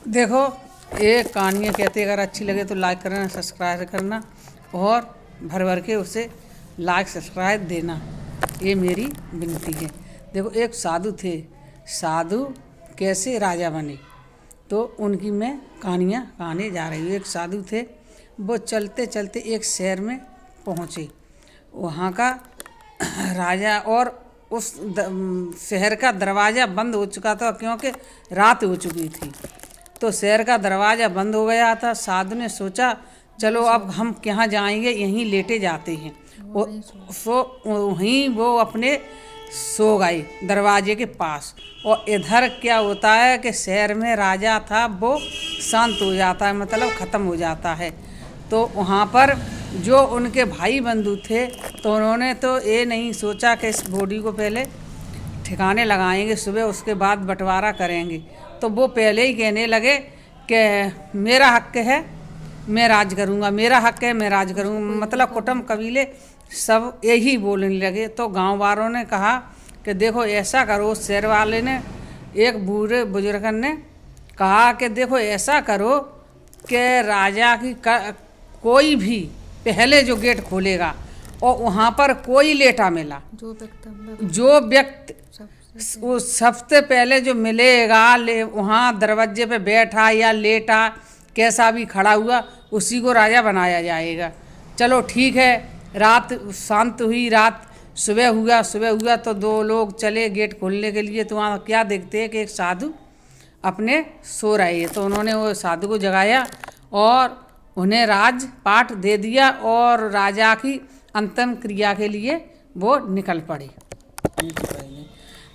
देखो, ये कहानियाँ कहते अगर अच्छी लगे तो लाइक करना, सब्सक्राइब करना और भर भर के उसे लाइक सब्सक्राइब देना, ये मेरी विनती है। देखो, एक साधु थे। साधु कैसे राजा बने, तो उनकी मैं कहानियाँ कहने जा रही हूँ। एक साधु थे, वो चलते चलते एक शहर में पहुँचे। वहाँ का राजा और उस शहर का दरवाज़ा बंद हो चुका था, क्योंकि रात हो चुकी थी। तो शहर का दरवाज़ा बंद हो गया था। साधु ने सोचा, चलो अब हम कहाँ जाएंगे, यहीं लेटे जाते हैं। वहीं वो अपने सो गए दरवाजे के पास। और इधर क्या होता है कि शहर में राजा था वो शांत हो जाता है, मतलब ख़त्म हो जाता है। तो वहाँ पर जो उनके भाई बंधु थे, तो उन्होंने तो ये नहीं सोचा कि इस बॉडी को पहले ठिकाने लगाएंगे, सुबह उसके बाद बंटवारा करेंगे। तो वो पहले ही कहने लगे कि मेरा हक है, मैं राज करूँगा, मेरा हक है, मैं राज करूँगा। मतलब कुटुंब कबीले सब यही बोलने लगे। तो गांव वालों ने कहा कि देखो ऐसा करो। शहर वाले ने, एक बूढ़े बुजुर्ग ने कहा कि देखो ऐसा करो कि राजा की कोई भी पहले जो गेट खोलेगा और वहाँ पर कोई लेटा मिला, जो व्यक्ति वो सबसे पहले जो मिलेगा, वहाँ दरवाजे पे बैठा या लेटा कैसा भी खड़ा हुआ, उसी को राजा बनाया जाएगा। चलो ठीक है। रात शांत हुई, रात सुबह हुआ तो दो लोग चले गेट खोलने के लिए। तो वहाँ क्या देखते हैं कि एक साधु अपने सो रहे हैं। तो उन्होंने वो साधु को जगाया और उन्हें राजपाट दे दिया और राजा की अंतिम क्रिया के लिए वो निकल पड़े।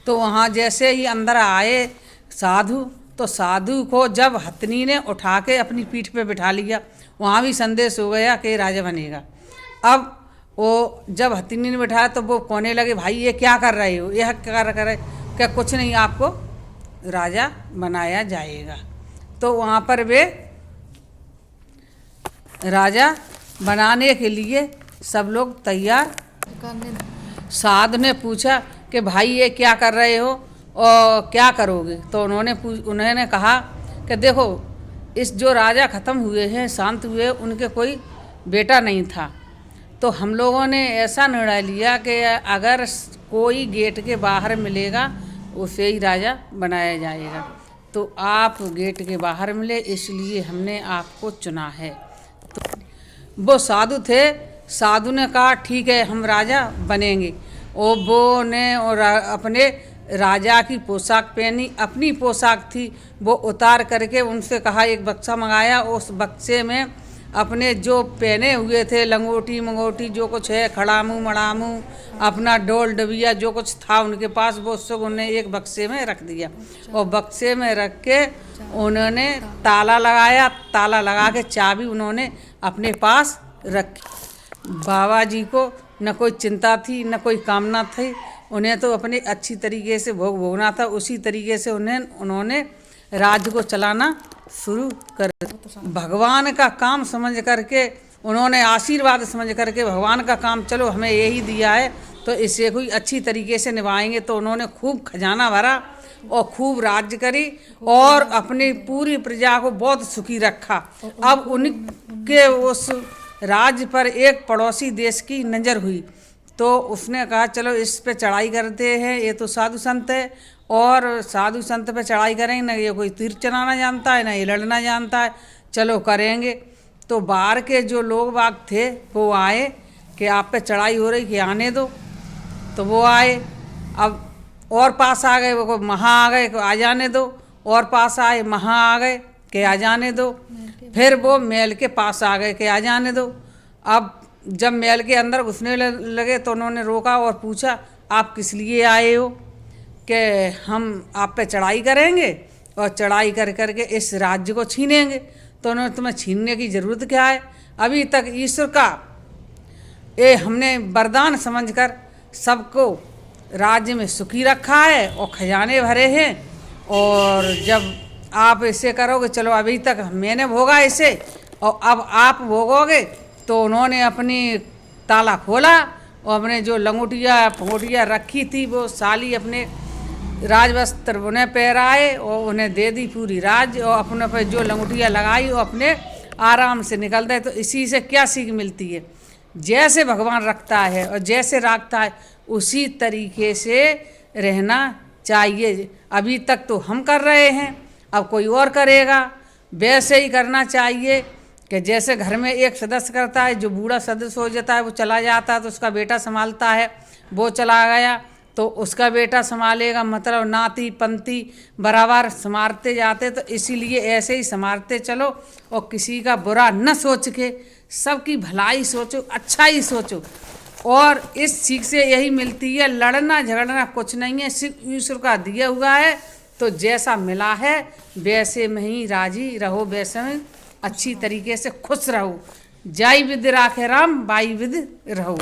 तो वहाँ जैसे ही अंदर आए साधु, तो साधु को जब हथनी ने उठा के अपनी पीठ पे बिठा लिया, वहाँ भी संदेश हो गया कि राजा बनेगा। अब वो जब हथनी ने बिठाया तो वो कहने लगे, भाई ये क्या कर रहे हो, यह क्या कर रहे, क्या कुछ नहीं, आपको राजा बनाया जाएगा। तो वहाँ पर वे राजा बनाने के लिए सब लोग तैयार। साधु ने पूछा कि भाई ये क्या कर रहे हो और क्या करोगे। तो उन्होंने कहा कि देखो, इस जो राजा ख़त्म हुए हैं, शांत हुए, उनके कोई बेटा नहीं था। तो हम लोगों ने ऐसा निर्णय लिया कि अगर कोई गेट के बाहर मिलेगा उसे ही राजा बनाया जाएगा। तो आप गेट के बाहर मिले, इसलिए हमने आपको चुना है। तो वो साधु थे। साधु ने कहा ठीक है, हम राजा बनेंगे। और वो ने और अपने राजा की पोशाक पहनी, अपनी पोशाक थी वो उतार करके उनसे कहा, एक बक्सा मंगाया। उस बक्से में अपने जो पहने हुए थे लंगोटी मंगोटी जो कुछ है, खड़ामू मड़ामू, अपना डोल डबिया जो कुछ था उनके पास, वो सब उन्हें एक बक्से में रख दिया। और बक्से में रख के उन्होंने ताला लगाया। ताला लगा के चाबी उन्होंने अपने पास रखी। बाबा जी को न कोई चिंता थी, न कोई कामना थी। उन्हें तो अपने अच्छी तरीके से भोग भोगना था। उसी तरीके से उन्होंने राज्य को चलाना शुरू कर, भगवान का काम समझ करके, उन्होंने आशीर्वाद समझ करके, भगवान का काम चलो हमें यही दिया है तो इसे कोई अच्छी तरीके से निभाएंगे। तो उन्होंने खूब खजाना भरा और खूब राज्य करी और अपनी पूरी प्रजा को बहुत सुखी रखा। अब उनके उस राज्य पर एक पड़ोसी देश की नज़र हुई। तो उसने कहा चलो इस पे चढ़ाई करते हैं, ये तो साधु संत है और साधु संत पे चढ़ाई करेंगे, ना ये कोई तीर चलाना जानता है, ना ये लड़ना जानता है, चलो करेंगे। तो बाहर के जो लोग बाग थे वो आए कि आप पे चढ़ाई हो रही कि आने दो। तो वो आए। अब और पास आ गए, वो महाँ आ गए, आ जाने दो। और पास आए, महाँ आ गए कि आ जाने दो। फिर वो महल के पास आ गए कि आ जाने दो। अब जब महल के अंदर घुसने लगे तो उन्होंने रोका और पूछा, आप किस लिए आए हो? कि हम आप पे चढ़ाई करेंगे और चढ़ाई कर करके इस राज्य को छीनेंगे। तो उन्होंने, तुम्हें छीनने की ज़रूरत क्या है? अभी तक ईश्वर का ये हमने वरदान समझकर सबको राज्य में सुखी रखा है और खजाने भरे हैं। और जब आप ऐसे करोगे, चलो अभी तक मैंने भोगा इसे और अब आप भोगोगे। तो उन्होंने अपनी ताला खोला और अपने जो लंगोटिया फंगोटिया रखी थी वो साली अपने राजवस्त्र उन्हें पहराए और उन्हें दे दी पूरी राज, और अपने पर जो लंगोटियाँ लगाई वो अपने आराम से निकल गए। तो इसी से क्या सीख मिलती है, जैसे भगवान रखता है और जैसे राखता है उसी तरीके से रहना चाहिए। अभी तक तो हम कर रहे हैं, अब कोई और करेगा, वैसे ही करना चाहिए कि जैसे घर में एक सदस्य करता है, जो बूढ़ा सदस्य हो जाता है वो चला जाता है तो उसका बेटा संभालता है, वो चला गया तो उसका बेटा संभालेगा, मतलब नाती पंती बराबर संभालते जाते। तो इसीलिए ऐसे ही संभालते चलो और किसी का बुरा न सोच के सबकी भलाई सोचो, अच्छा ही सोचो। और इस सीख से यही मिलती है, लड़ना झगड़ना कुछ नहीं है, सिर्फ ईश्वर का दिया हुआ है। तो जैसा मिला है वैसे में ही राजी रहो, वैसे में अच्छी तरीके से खुश रहो। जाई विद राखे राम, बाई विद रहो।